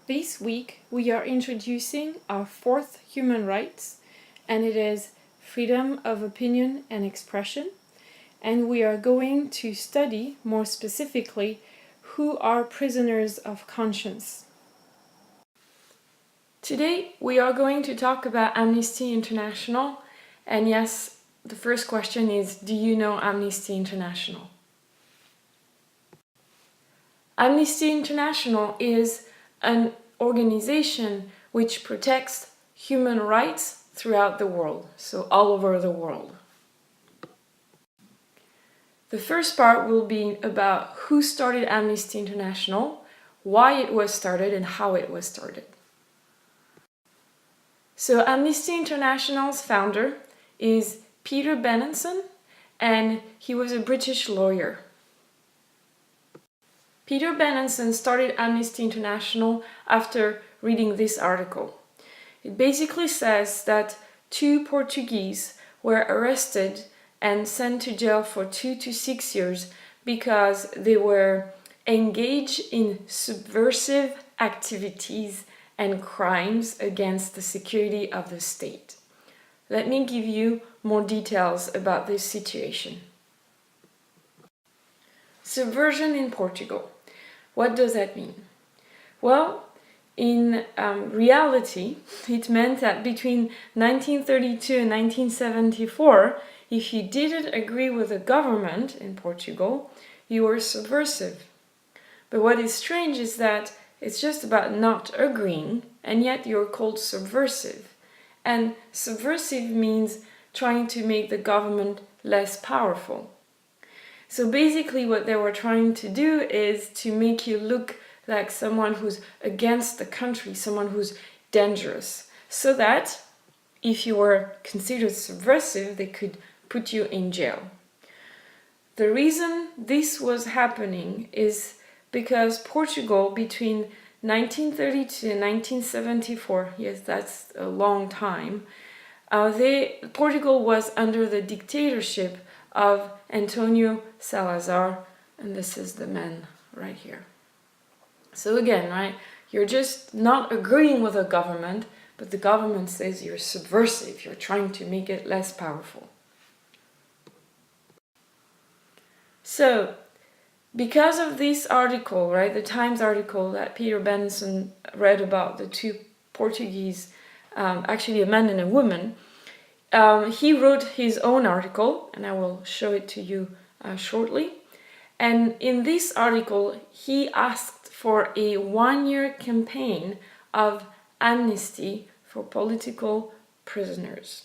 This week we are introducing our fourth human rights, and it is freedom of opinion and expression, and we are going to study more specifically who are prisoners of conscience. Today we are going to talk about Amnesty International, and yes, the first question is, do you know Amnesty International? Amnesty International is an organization which protects human rights throughout the world, so all over the world. The first part will be about who started Amnesty International, why it was started, and how it was started. So Amnesty International's founder is Peter Benenson, and he was a British lawyer. Peter Benenson started Amnesty International after reading this article. It basically says that 2 Portuguese were arrested and sent to jail for 2 to 6 years because they were engaged in subversive activities and crimes against the security of the state. Let me give you more details about this situation. Subversion in Portugal. What does that mean? Well, in reality, it meant that between 1932 and 1974, if you didn't agree with the government in Portugal, you were subversive. But what is strange is that it's just about not agreeing, and yet you're called subversive. And subversive means trying to make the government less powerful. So basically what they were trying to do is to make you look like someone who's against the country, someone who's dangerous, so that if you were considered subversive, they could put you in jail. The reason this was happening is because Portugal between 1932 and 1974, yes, that's a long time, Portugal was under the dictatorship of Antonio Salazar, and this is the man right here. So again, right, you're just not agreeing with the government, but the government says you're subversive, you're trying to make it less powerful. So, because of this article, right, the Times article that Peter Benenson read about the 2 Portuguese, actually a man and a woman, he wrote his own article, and I will show it to you shortly. And in this article, he asked for a 1-year campaign of amnesty for political prisoners.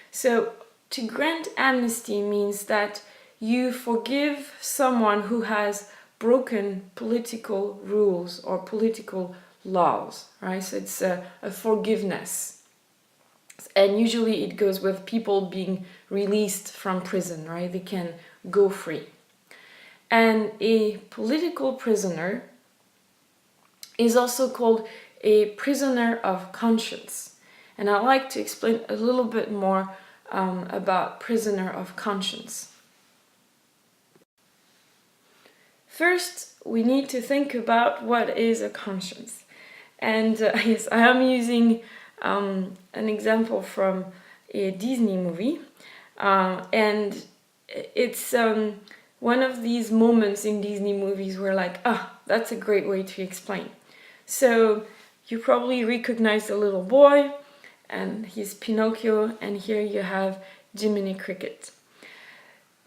So, to grant amnesty means that you forgive someone who has broken political rules or political laws, right? So it's a forgiveness. And usually it goes with people being released from prison, right? They can go free. And a political prisoner is also called a prisoner of conscience. And I'd like to explain a little bit more about prisoner of conscience. First, we need to think about what is a conscience. And yes, I am using an example from a Disney movie, and it's one of these moments in Disney movies where like, that's a great way to explain. So you probably recognize the little boy, and he's Pinocchio, and here you have Jiminy Cricket.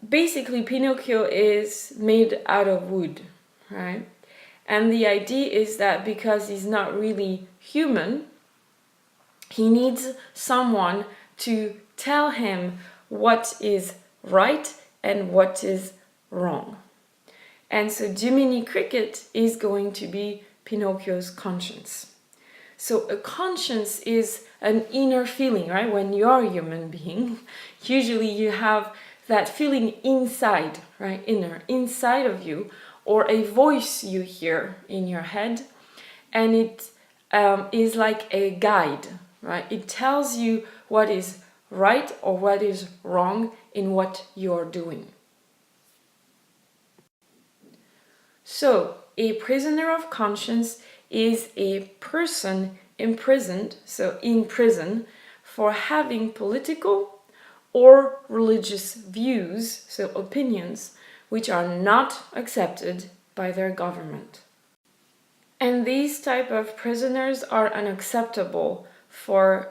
Basically, Pinocchio is made out of wood, right? And the idea is that because he's not really human, he needs someone to tell him what is right and what is wrong. And so Jiminy Cricket is going to be Pinocchio's conscience. So a conscience is an inner feeling, right? When you are a human being, usually you have that feeling inside, right? Inside of you, or a voice you hear in your head, and it is like a guide, right? It tells you what is right or what is wrong in what you're doing. So, a prisoner of conscience is a person imprisoned, so in prison, for having political or religious views, so opinions, which are not accepted by their government. And these type of prisoners are unacceptable for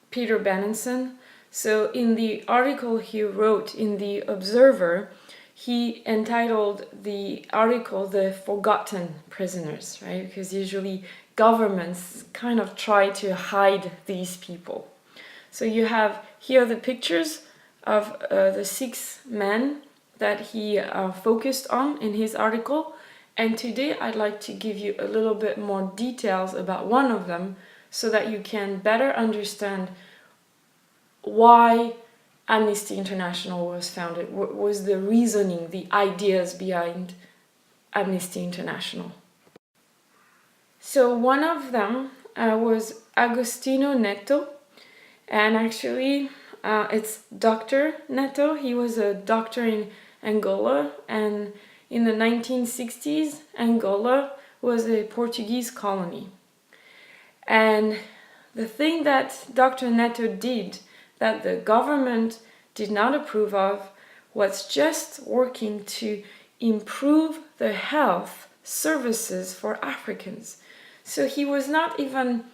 Peter Benenson. So in the article he wrote in The Observer, he entitled the article "The Forgotten Prisoners," right? Because usually governments kind of try to hide these people. So you have here the pictures of the 6 men that he focused on in his article. And today I'd like to give you a little bit more details about one of them so that you can better understand why Amnesty International was founded, what was the reasoning, the ideas behind Amnesty International. So one of them was Agostino Neto, and actually it's Dr. Neto. He was a doctor in Angola, and in the 1960s, Angola was a Portuguese colony. And the thing that Dr. Neto did that the government did not approve of was just working to improve the health services for Africans. So he was not even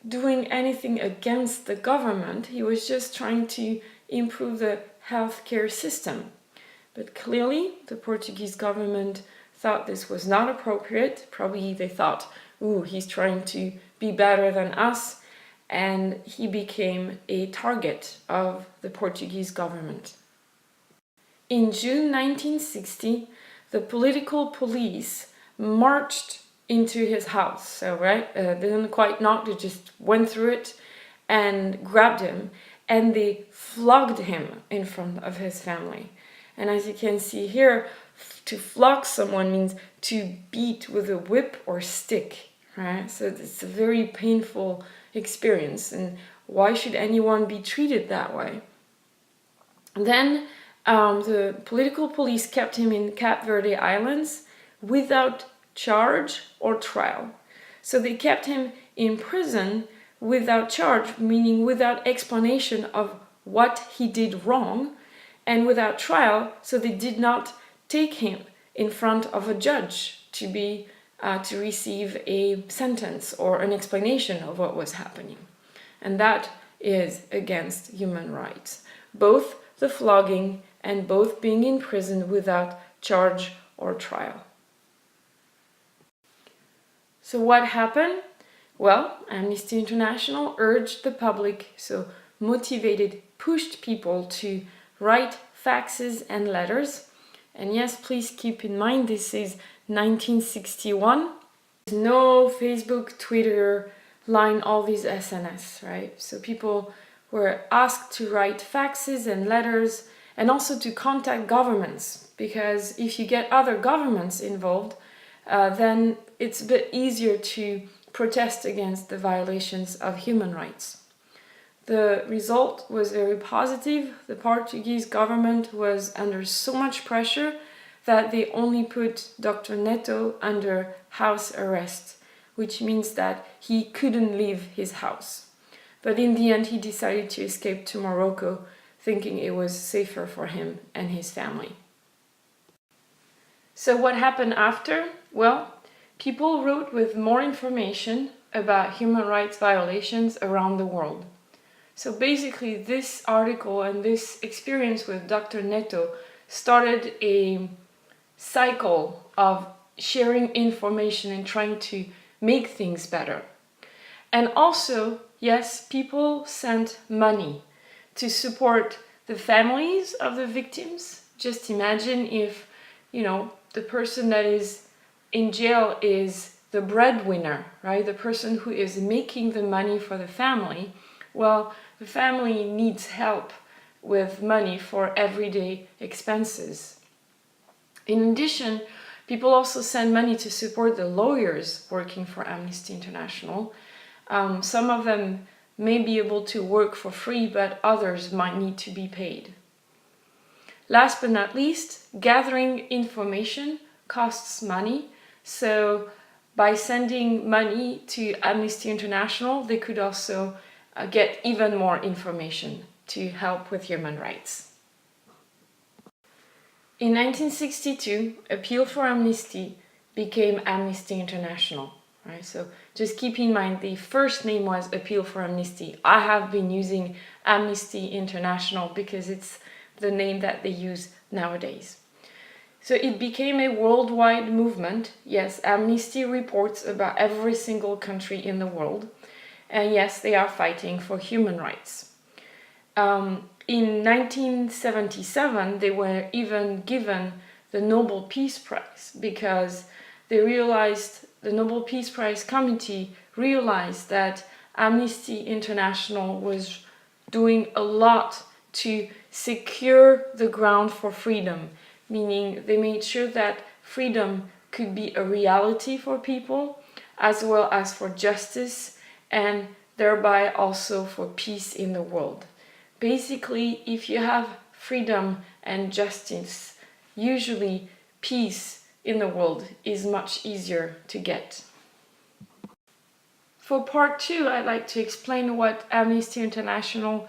doing anything against the government, he was just trying to improve the healthcare system. But clearly, the Portuguese government thought this was not appropriate. Probably they thought, ooh, he's trying to be better than us, and he became a target of the Portuguese government. In June 1960, the political police marched into his house. So, right, they didn't quite knock, they just went through it and grabbed him, and they flogged him in front of his family. And as you can see here, to flog someone means to beat with a whip or stick, right? So it's a very painful experience, and why should anyone be treated that way? Then the political police kept him in Cape Verde Islands without charge or trial. So they kept him in prison without charge, meaning without explanation of what he did wrong, and without trial, so they did not take him in front of a judge to receive a sentence or an explanation of what was happening. And that is against human rights. Both the flogging and both being in prison without charge or trial. So what happened? Well, Amnesty International urged the public, so motivated, pushed people to write faxes and letters. And yes, please keep in mind this is 1961. There's no Facebook, Twitter, Line, all these SNS, right? So people were asked to write faxes and letters, and also to contact governments, because if you get other governments involved, then it's a bit easier to protest against the violations of human rights. The result was very positive. The Portuguese government was under so much pressure that they only put Dr. Neto under house arrest, which means that he couldn't leave his house. But in the end, he decided to escape to Morocco, thinking it was safer for him and his family. So what happened after? Well, people wrote with more information about human rights violations around the world. So basically, this article and this experience with Dr. Neto started a cycle of sharing information and trying to make things better. And also, yes, people sent money to support the families of the victims. Just imagine if, the person that is in jail is the breadwinner, right? The person who is making the money for the family. Well, the family needs help with money for everyday expenses. In addition, people also send money to support the lawyers working for Amnesty International. Some of them may be able to work for free, but others might need to be paid. Last but not least, gathering information costs money. So by sending money to Amnesty International, they could also get even more information to help with human rights. In 1962, Appeal for Amnesty became Amnesty International. Right? So just keep in mind the first name was Appeal for Amnesty. I have been using Amnesty International because it's the name that they use nowadays. So it became a worldwide movement. Yes, Amnesty reports about every single country in the world. And yes, they are fighting for human rights. In 1977, they were even given the Nobel Peace Prize because they realized, the Nobel Peace Prize Committee realized that Amnesty International was doing a lot to secure the ground for freedom, meaning they made sure that freedom could be a reality for people, as well as for justice, and thereby also for peace in the world. Basically, if you have freedom and justice, usually peace in the world is much easier to get. For part 2, I'd like to explain what Amnesty International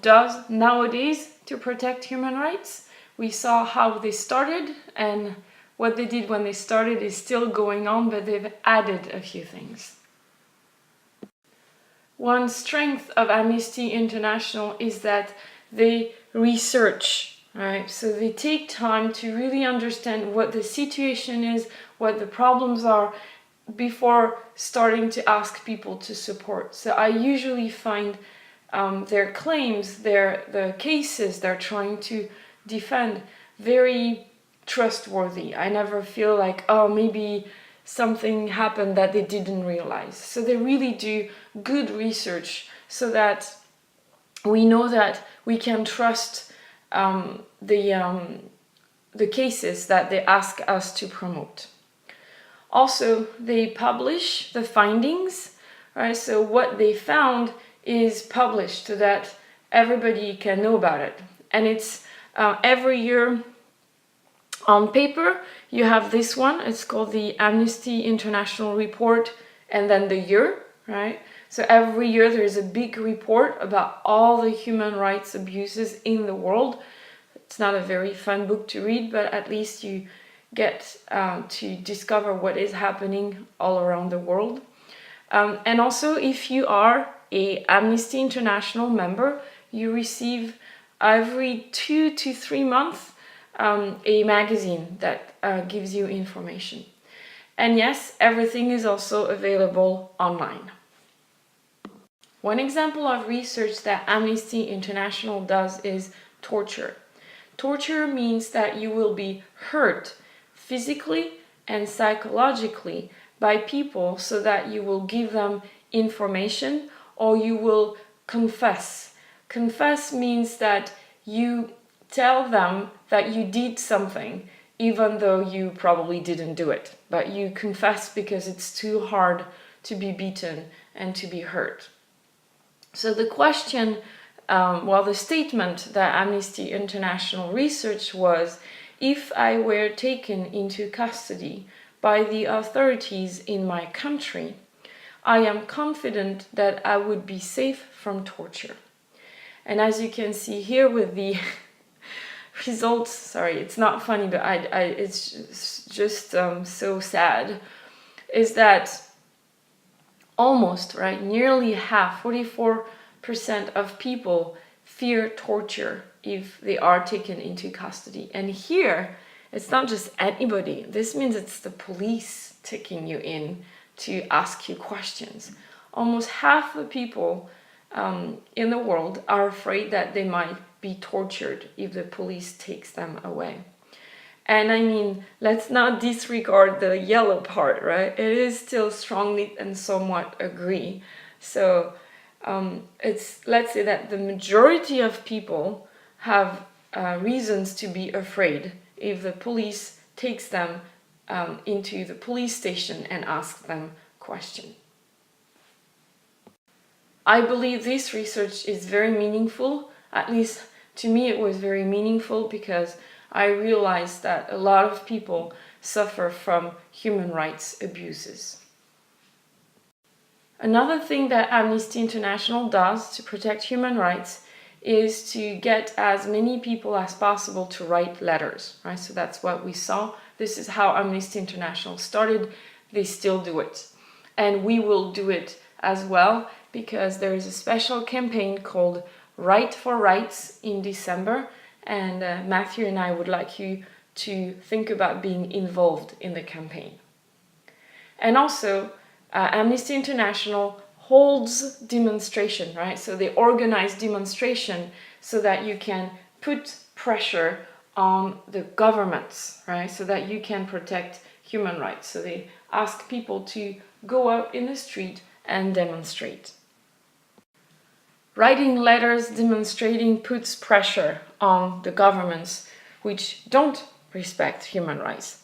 does nowadays to protect human rights. We saw how they started, and what they did when they started is still going on, but they've added a few things. One strength of Amnesty International is that they research, right? So they take time to really understand what the situation is, what the problems are, before starting to ask people to support. So I usually find their claims, the cases they're trying to defend very trustworthy. I never feel like, oh, maybe something happened that they didn't realize. So they really do good research so that we know that we can trust the cases that they ask us to promote. Also, they publish the findings, right? So what they found is published so that everybody can know about it. And it's every year on paper. You have this one, it's called the Amnesty International Report, and then the year, right? So every year there is a big report about all the human rights abuses in the world. It's not a very fun book to read, but at least you get to discover what is happening all around the world. And also, if you are an Amnesty International member, you receive every 2 to 3 months a magazine that gives you information. And yes, everything is also available online. One example of research that Amnesty International does is torture. Torture means that you will be hurt physically and psychologically by people so that you will give them information or you will confess. Confess means that you tell them that you did something even though you probably didn't do it, but you confess because it's too hard to be beaten and to be hurt. So the question, the statement that Amnesty International researched was, if I were taken into custody by the authorities in my country, I am confident that I would be safe from torture. And as you can see here with the results, sorry, it's not funny, but it's just so sad, is that almost, right, nearly half, 44% of people fear torture if they are taken into custody. And here, it's not just anybody. This means it's the police taking you in to ask you questions. Almost half the people in the world are afraid that they might be tortured if the police takes them away. And I mean, let's not disregard the yellow part, right? It is still strongly and somewhat agree. So let's say that the majority of people have reasons to be afraid if the police takes them into the police station and asks them questions. I believe this research is very meaningful. At least to me it was very meaningful because I realized that a lot of people suffer from human rights abuses. Another thing that Amnesty International does to protect human rights is to get as many people as possible to write letters, right? So that's what we saw. This is how Amnesty International started. They still do it. And we will do it as well, because there is a special campaign called Write for Rights in December, and Mathew and I would like you to think about being involved in the campaign. And also, Amnesty International holds demonstration, right? So they organize demonstration so that you can put pressure on the governments, right? So that you can protect human rights. So they ask people to go out in the street and demonstrate. Writing letters demonstrating puts pressure on the governments which don't respect human rights.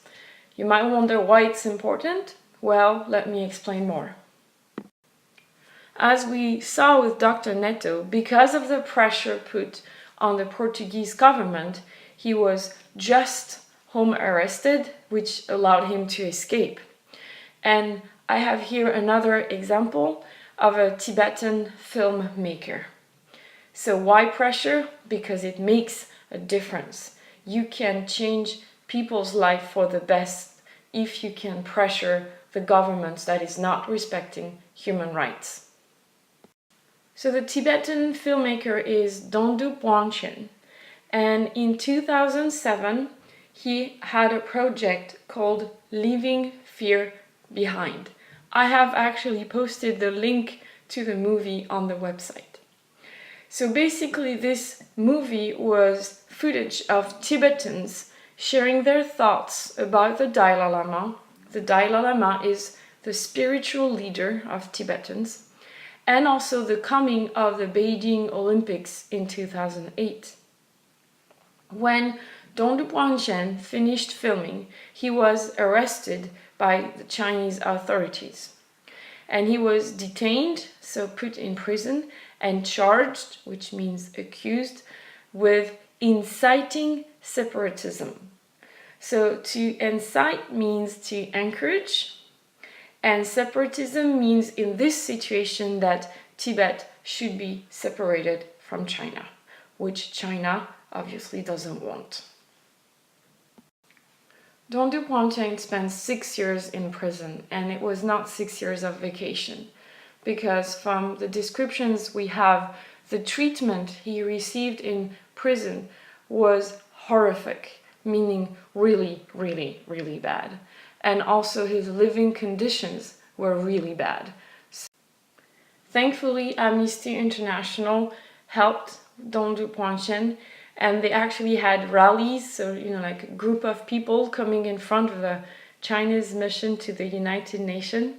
You might wonder why it's important. Well, let me explain more. As we saw with Dr. Neto, because of the pressure put on the Portuguese government, he was just home arrested, which allowed him to escape. And I have here another example of a Tibetan filmmaker. So why pressure? Because it makes a difference. You can change people's life for the best if you can pressure the government that is not respecting human rights. So the Tibetan filmmaker is Dhondup Wangchen, and in 2007 he had a project called Leaving Fear Behind. I have actually posted the link to the movie on the website. So basically this movie was footage of Tibetans sharing their thoughts about the Dalai Lama. The Dalai Lama is the spiritual leader of Tibetans, and also the coming of the Beijing Olympics in 2008. When Dhondup Wangchen finished filming, he was arrested by the Chinese authorities. And he was detained, so put in prison, and charged, which means accused, with inciting separatism. So to incite means to encourage, and separatism means in this situation that Tibet should be separated from China, which China obviously doesn't want. Dhondup Wangchen spent 6 years in prison, and it was not 6 years of vacation, because from the descriptions we have, the treatment he received in prison was horrific, meaning really, really, really bad. And also his living conditions were really bad. Thankfully, Amnesty International helped Dhondup Wangchen, and they actually had rallies, so like a group of people coming in front of the Chinese mission to the United Nations.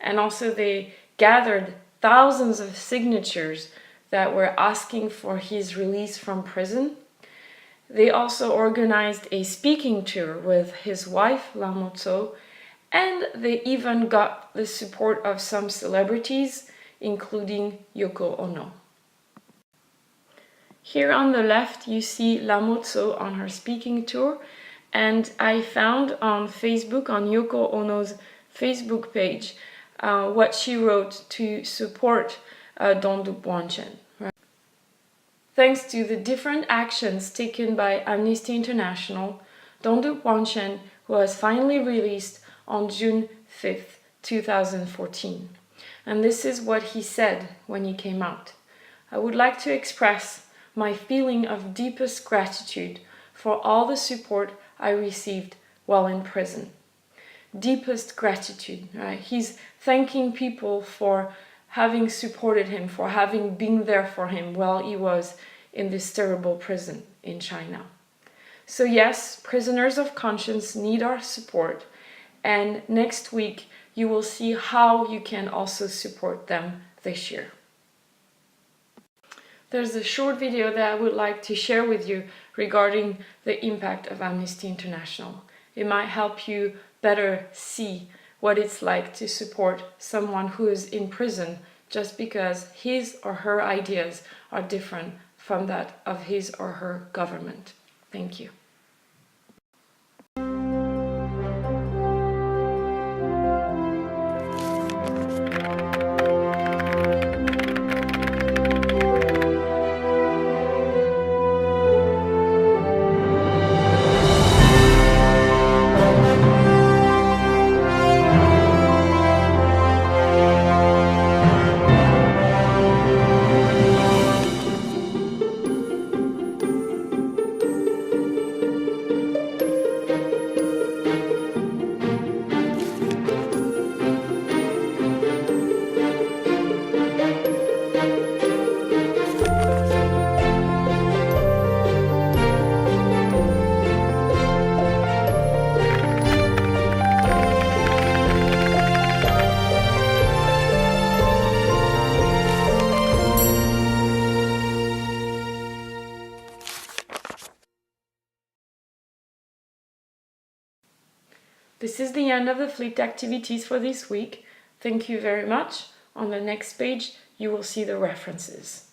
And also they gathered thousands of signatures that were asking for his release from prison. They also organized a speaking tour with his wife, Lamo Tso, and they even got the support of some celebrities, including Yoko Ono. Here on the left you see Lamo Tso on her speaking tour, and I found on Facebook, on Yoko Ono's Facebook page, what she wrote to support Dhondup Wangchen. Thanks to the different actions taken by Amnesty International, Dhondup Wangchen was finally released on June 5th, 2014. And this is what he said when he came out. I would like to express my feeling of deepest gratitude for all the support I received while in prison. Deepest gratitude, right? He's thanking people for having supported him, for having been there for him while he was in this terrible prison in China. So yes, prisoners of conscience need our support, and next week you will see how you can also support them this year. There's a short video that I would like to share with you regarding the impact of Amnesty International. It might help you better see what it's like to support someone who is in prison just because his or her ideas are different from that of his or her government. Thank you. This is the end of the flipped activities for this week. Thank you very much. On the next page, you will see the references.